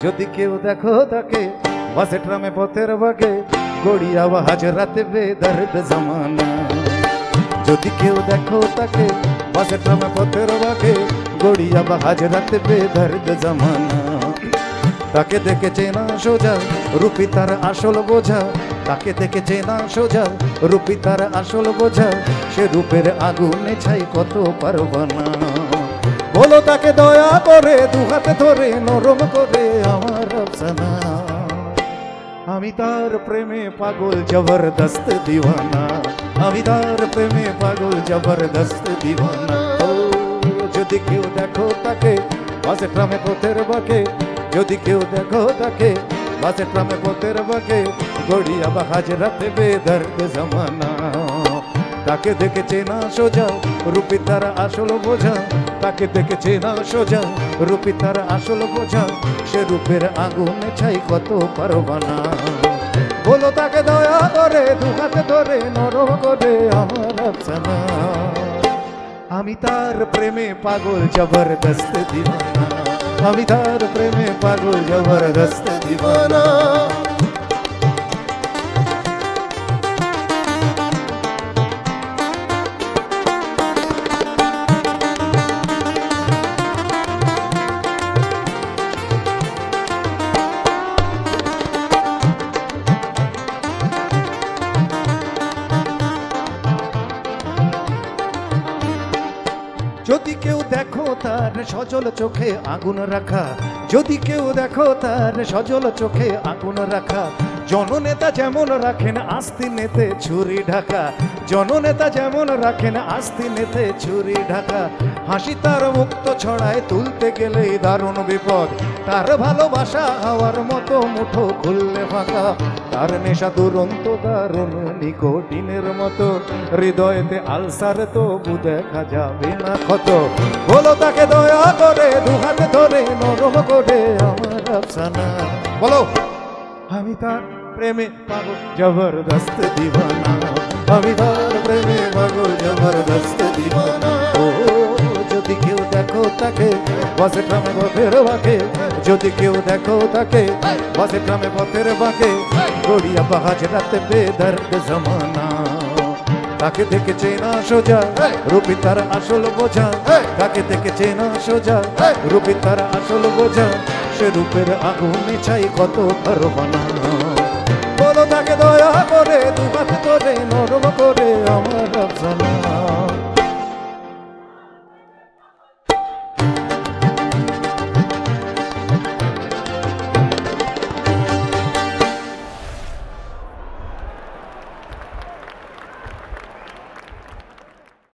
যদি কেউ দেখো তাকে বাসে ট্রামে পথের বাগে গড়িয়া হাজরাতে বেদর্দ জমানা। যদি কেউ দেখো তাকে বাসে ট্রামে পথের বাগে গড়িয়া হাজরাতে বেদর্দ জমানা। তাকে দেখে চেনা সোজা রূপী তার আসল বোঝা, তাকে দেখে চেনা সোজা রূপী তার আসল বোঝা। সে রূপের আগুনে ছাই কত পারবানা। বলো তাকে দয়া করে দু হাতে ধরে নরম করে আমার আফসানা। আমি তার প্রেমে পাগল জবরদস্ত দিওয়ানা, আমি তার প্রেমে পাগল জবরদস্ত দিওয়ানা। যদি কেউ দেখো তাকে বাসে ট্রামে পথের বাগে, যদি কেউ দেখো তাকে বাসে ট্রামে পথের বাগে গড়িয়া হাজরাতে বেদর্দ জমানা। তাকে দেখে চেনা সোজা রূপী তার আসল বোঝা, তাকে দেখে চেনা সোজা রূপী তার আসল বোঝা। সে রূপের আগুনে ছাই কত পারবানা। বলো তাকে দয়া করে দু হাতে ধরে নরম করে আমার আফসানা। আমি তার প্রেমে পাগল জবরদস্ত দিওয়ানা, আমি তার প্রেমে পাগল জবরদস্ত দিওয়ানা। যদি কেউ দেখো তার সজল চোখে আগুন রাখা, যদি কেউ দেখো তার সজল চোখে আগুন রাখা। জননেতা যেমন রাখেন আস্তিনেতে ছুরি ঢাকা, জননেতা যেমন রাখেন আস্তিনেতে ছুরি ঢাকা। হাসি তার মুক্ত ছড়ায় তুলতে গেলেই দারুণ বিপদ। তার ভালোবাসা হাওয়ার মতো মুঠো খুললে ফাঁকা। তার নেশা দুরন্ত দারুণ নিকোটিনের মতো, হৃদয়েতে আলসার তবু দেখা যাবে না ক্ষত। বলো তাকে দয়া করে দু হাতে ধরে নরম করে আমার আফসানা। বলো আমি তার প্রেমে পাগল জবরদস্ত দিওয়ানা, আমি তার প্রেমে পাগল জবরদস্ত দিওয়ানা। ও যদি কেউ দেখো তাকে বাসে ট্রামে পথের বাগে, যদি কেউ দেখো তাকে বাসে ট্রামে পথের বাগে গড়িয়া হাজরাতে বেদর্দ জমানা। তাকে দেখে চেনা সোজা রূপী তার আসল বোঝা, তাকে দেখে চেনা সোজা রূপী তার আসল বোঝা। সে রূপের আগুনে ছাই কত পারবানা। বলো তাকে দয়া করে দু হাত ধরে নরম করে আমার আফসানা।